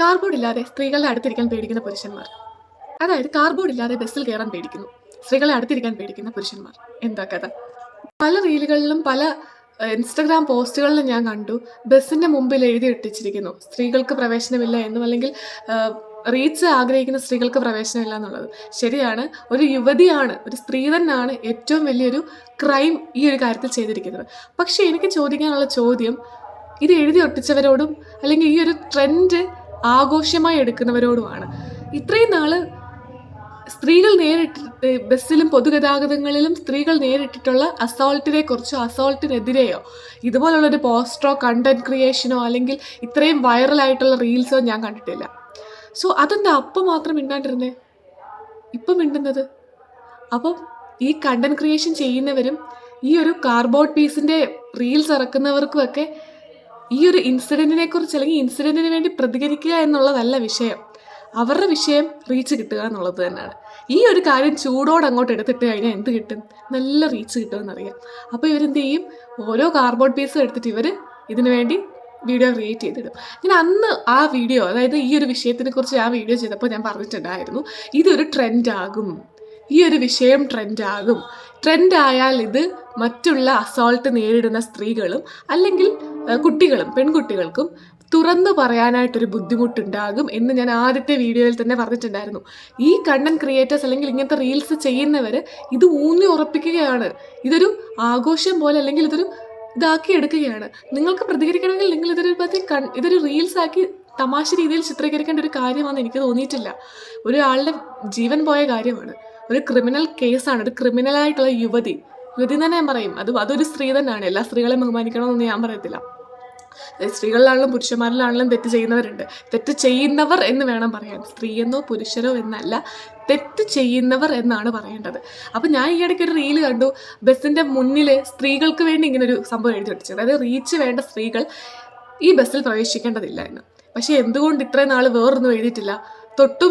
Cardboard ഇല്ലാതെ സ്ത്രീകളുടെ അടുത്തിരിക്കാൻ പേടിക്കുന്ന പുരുഷന്മാർ. അതായത് കാർബോർഡ് ഇല്ലാതെ ബസ്സിൽ കയറാൻ പേടിക്കുന്നു, സ്ത്രീകളെ അടുത്തിരിക്കാൻ പേടിക്കുന്ന പുരുഷന്മാർ. എന്താ കഥ? പല റീലുകളിലും പല ഇൻസ്റ്റഗ്രാം പോസ്റ്റുകളിലും ഞാൻ കണ്ടു, ബസ്സിന്റെ മുമ്പിൽ എഴുതി ഇട്ടിച്ചിരിക്കുന്നു സ്ത്രീകൾക്ക് പ്രവേശനമില്ല എന്നും, അല്ലെങ്കിൽ റീച്ച് ആഗ്രഹിക്കുന്ന സ്ത്രീകൾക്ക് പ്രവേശനമില്ല എന്നുള്ളത്. ശരിയാണ്, ഒരു യുവതിയാണ്, ഒരു സ്ത്രീ തന്നെയാണ് ഏറ്റവും വലിയൊരു ക്രൈം ഈ ഒരു കാര്യത്തിൽ ചെയ്തിരിക്കുന്നത്. പക്ഷേ എനിക്ക് ചോദിക്കാനുള്ള ചോദ്യം, ഇത് എഴുതി ഒട്ടിച്ചവരോടും അല്ലെങ്കിൽ ഈ ഒരു ട്രെൻഡ് ആഘോഷമായി എടുക്കുന്നവരോടുമാണ്. ഇത്രയും നാള് സ്ത്രീകൾ നേരിട്ടിട്ട് ബസ്സിലും പൊതുഗതാഗതങ്ങളിലും സ്ത്രീകൾ നേരിട്ടിട്ടുള്ള അസോൾട്ടിനെ കുറിച്ചോ അസോൾട്ടിനെതിരെയോ ഇതുപോലുള്ളൊരു പോസ്റ്ററോ കണ്ടന്റ് ക്രിയേഷനോ അല്ലെങ്കിൽ ഇത്രയും വൈറലായിട്ടുള്ള റീൽസോ ഞാൻ കണ്ടിട്ടില്ല. സോ അതെന്താ അപ്പം മാത്രം മിണ്ടാണ്ടിരുന്നേ, ഇപ്പം മിണ്ടുന്നത്? അപ്പം ഈ കണ്ടന്റ് ക്രിയേഷൻ ചെയ്യുന്നവരും ഈ ഒരു കാർഡ്ബോർഡ് പീസിൻ്റെ റീൽസ് ഇറക്കുന്നവർക്കുമൊക്കെ ഈ ഒരു ഇൻസിഡൻറ്റിനെ കുറിച്ച് അല്ലെങ്കിൽ ഇൻസിഡൻറ്റിന് വേണ്ടി പ്രതികരിക്കുക എന്നുള്ളതല്ല വിഷയം. അവരുടെ വിഷയം റീച്ച് കിട്ടുക എന്നുള്ളത് തന്നെയാണ്. ഈ ഒരു കാര്യം ചൂടോടെ അങ്ങോട്ട് എടുത്തിട്ട് കഴിഞ്ഞാൽ എന്ത് കിട്ടും? നല്ല റീച്ച് കിട്ടുമെന്നറിയാം. അപ്പോൾ ഇവരെന്ത് ചെയ്യും? ഓരോ കാർഡ്ബോർഡ് പീസും എടുത്തിട്ട് ഇവർ ഇതിനു വേണ്ടി വീഡിയോ ക്രിയേറ്റ് ചെയ്തിടും. ഞാൻ അന്ന് ആ വീഡിയോ, അതായത് ഈ ഒരു വിഷയത്തിനെ കുറിച്ച് ആ വീഡിയോ ചെയ്തപ്പോൾ ഞാൻ പറഞ്ഞിട്ടുണ്ടായിരുന്നു, ഇതൊരു ട്രെൻഡാകും, ഈ ഒരു വിഷയം ട്രെൻഡാകും. ട്രെൻഡായാൽ ഇത് മറ്റുള്ള അസോൾട്ട് നേരിടുന്ന സ്ത്രീകളും അല്ലെങ്കിൽ കുട്ടികളും പെൺകുട്ടികൾക്കും തുറന്നു പറയാനായിട്ടൊരു ബുദ്ധിമുട്ടുണ്ടാകും എന്ന് ഞാൻ ആദ്യത്തെ വീഡിയോയിൽ തന്നെ പറഞ്ഞിട്ടുണ്ടായിരുന്നു. ഈ കണ്ടന്റ് ക്രിയേറ്റേഴ്സ് അല്ലെങ്കിൽ ഇങ്ങനത്തെ റീൽസ് ചെയ്യുന്നവർ ഇത് ഊന്നി ഉറപ്പിക്കുകയാണ്. ഇതൊരു ആഘോഷം പോലെ അല്ലെങ്കിൽ ഇതൊരു ഇതാക്കി എടുക്കുകയാണ്. നിങ്ങൾക്ക് പ്രതികരിക്കണമെങ്കിൽ നിങ്ങൾ ഇതൊരു റീൽസ് ആക്കി തമാശ രീതിയിൽ ചിത്രീകരിക്കേണ്ട ഒരു കാര്യമാണെന്ന് എനിക്ക് തോന്നിയിട്ടില്ല. ഒരാളുടെ ജീവൻ പോയ കാര്യമാണ്, ഒരു ക്രിമിനൽ കേസാണ്, ഒരു ക്രിമിനലായിട്ടുള്ള യുവതി തന്നെ ഞാൻ പറയും. അതൊരു സ്ത്രീ തന്നെയാണ്. എല്ലാ സ്ത്രീകളെയും ബഹുമാനിക്കണമെന്ന് ഞാൻ പറയത്തില്ല. സ്ത്രീകളിലാണെങ്കിലും പുരുഷന്മാരിലാണെങ്കിലും തെറ്റ് ചെയ്യുന്നവരുണ്ട്. തെറ്റ് ചെയ്യുന്നവർ എന്ന് വേണം പറയാൻ, സ്ത്രീയെന്നോ പുരുഷനോ എന്നല്ല, തെറ്റ് ചെയ്യുന്നവർ എന്നാണ് പറയേണ്ടത്. അപ്പം ഞാൻ ഈ ഇടയ്ക്ക് ഒരു റീല് കണ്ടു, ബസ്സിൻ്റെ മുന്നിൽ സ്ത്രീകൾക്ക് വേണ്ടി ഇങ്ങനൊരു സംഭവം എഴുതി വെച്ചത്, അതായത് റീച്ച് വേണ്ട സ്ത്രീകൾ ഈ ബസ്സിൽ പ്രവേശിക്കേണ്ടതില്ല എന്ന്. പക്ഷേ എന്തുകൊണ്ട് ഇത്രയും നാൾ വേറൊന്നും എഴുതിയിട്ടില്ല?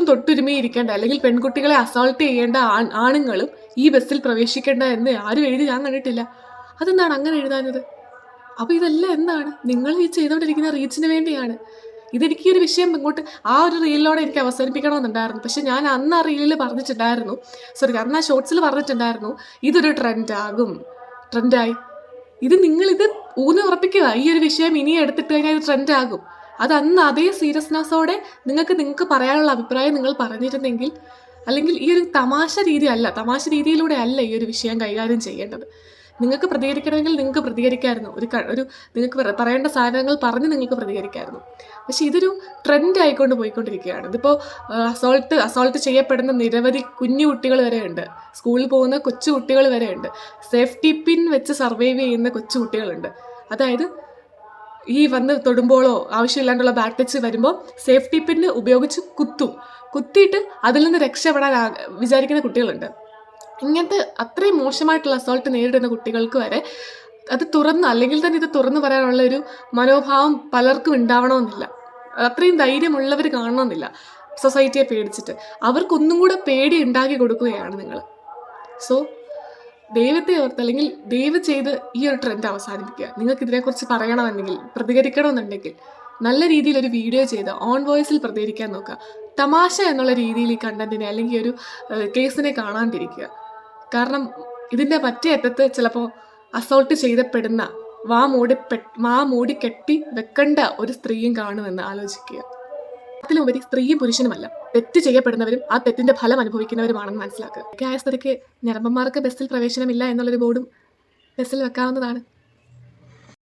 തൊട്ടുരുമി ഇരിക്കേണ്ട അല്ലെങ്കിൽ പെൺകുട്ടികളെ അസോൾട്ട് ചെയ്യേണ്ട ആണുങ്ങളും ഈ ബസ്സിൽ പ്രവേശിക്കേണ്ട എന്ന് ആരും എഴുതി ഞാൻ കണ്ടിട്ടില്ല. അതെന്താണ് അങ്ങനെ എഴുതാനത്? അപ്പോൾ ഇതെല്ലാം എന്താണ്? നിങ്ങൾ ഈ ചെയ്തുകൊണ്ടിരിക്കുന്ന റീച്ചിന് വേണ്ടിയാണ്. ഇതെനിക്ക് ഒരു വിഷയം ഇങ്ങോട്ട് ആ ഒരു റീലിലൂടെ എനിക്ക് അവസാനിപ്പിക്കണമെന്നുണ്ടായിരുന്നു. പക്ഷെ ഞാൻ അന്ന് ആ റീലിൽ പറഞ്ഞിട്ടുണ്ടായിരുന്നു, അന്ന് ആ ഷോർട്സിൽ പറഞ്ഞിട്ടുണ്ടായിരുന്നു, ഇതൊരു ട്രെൻഡായി. നിങ്ങളിത് ഊന്നി ഉറപ്പിക്കുക, ഈ ഒരു വിഷയം ഇനി എടുത്തിട്ട് കഴിഞ്ഞാൽ ഇത് ട്രെൻഡാകും. അത് അന്ന് അതേ സീരിയസ്നെസ്സോടെ നിങ്ങൾക്ക് പറയാനുള്ള അഭിപ്രായം നിങ്ങൾ പറഞ്ഞിരുന്നെങ്കിൽ, അല്ലെങ്കിൽ ഈ ഒരു തമാശ രീതിയിലൂടെ അല്ല ഈ ഒരു വിഷയം കൈകാര്യം ചെയ്യേണ്ടത്. നിങ്ങൾക്ക് പ്രതികരിക്കണമെങ്കിൽ നിങ്ങൾക്ക് പ്രതികരിക്കാമായിരുന്നു. നിങ്ങൾക്ക് പറയേണ്ട സാധനങ്ങൾ പറഞ്ഞ് നിങ്ങൾക്ക് പ്രതികരിക്കാമായിരുന്നു. പക്ഷേ ഇതൊരു ട്രെൻഡ് ആയിക്കൊണ്ട് പോയിക്കൊണ്ടിരിക്കുകയാണ്. ഇതിപ്പോൾ അസോൾട്ട് ചെയ്യപ്പെടുന്ന നിരവധി കുഞ്ഞു കുട്ടികൾ വരെയുണ്ട്, സ്കൂളിൽ പോകുന്ന കൊച്ചു കുട്ടികൾ വരെയുണ്ട്, സേഫ്റ്റി പിൻ വെച്ച് സർവൈവ് ചെയ്യുന്ന കൊച്ചു കുട്ടികളുണ്ട്. അതായത് ഈ വന്ന് തൊടുമ്പോഴോ ആവശ്യമില്ലാണ്ടുള്ള ബാക്ക് ടച്ച് വരുമ്പോൾ സേഫ്റ്റി പിന്ന് ഉപയോഗിച്ച് കുത്തിയിട്ട് അതിൽ നിന്ന് രക്ഷപ്പെടാൻ വിചാരിക്കുന്ന കുട്ടികളുണ്ട്. ഇങ്ങനത്തെ അത്രയും മോശമായിട്ടുള്ള അസോൾട്ട് നേരിടുന്ന കുട്ടികൾക്ക് വരെ അത് അല്ലെങ്കിൽ തന്നെ ഇത് തുറന്നു പറയാനുള്ള ഒരു മനോഭാവം പലർക്കും ഉണ്ടാവണമെന്നില്ല. അത്രയും ധൈര്യമുള്ളവർ കാണണമെന്നില്ല സൊസൈറ്റിയെ പേടിച്ചിട്ട്. അവർക്കൊന്നും കൂടെ പേടി ഉണ്ടാക്കി കൊടുക്കുകയാണ് നിങ്ങൾ. സോ ദൈവത്തെ ഓർത്ത് അല്ലെങ്കിൽ ദയവ് ചെയ്ത് ഈ ഒരു ട്രെൻഡ് അവസാനിപ്പിക്കുക. നിങ്ങൾക്ക് ഇതിനെക്കുറിച്ച് പറയണമെന്നെങ്കിൽ, പ്രതികരിക്കണമെന്നുണ്ടെങ്കിൽ നല്ല രീതിയിൽ ഒരു വീഡിയോ ചെയ്ത് ഓൺ വോയിസിൽ പ്രതികരിക്കാൻ നോക്കുക. തമാശ എന്നുള്ള രീതിയിൽ ഈ കണ്ടന്റിനെ അല്ലെങ്കിൽ ഒരു കേസിനെ കാണാണ്ടിരിക്കുക. കാരണം ഇതിൻ്റെ മറ്റേ അറ്റത്ത് ചിലപ്പോൾ അസോൾട്ട് ചെയ്തപ്പെടുന്ന വാ മൂടി കെട്ടി വെക്കേണ്ട ഒരു സ്ത്രീയും കാണുമെന്ന് ആലോചിക്കുക. അതിലുപരി സ്ത്രീയും പുരുഷനുമല്ല, തെറ്റ് ചെയ്യപ്പെടുന്നവരും ആ തെറ്റിന്റെ ഫലം അനുഭവിക്കുന്നവരുമാണെന്ന് മനസ്സിലാക്കുക. ആയ സ്ഥിതിക്ക് ഞരമ്പന്മാർക്ക് ബസ്സിൽ പ്രവേശനമില്ല എന്നുള്ളൊരു ബോർഡും ബസ്സിൽ വെക്കാവുന്നതാണ്.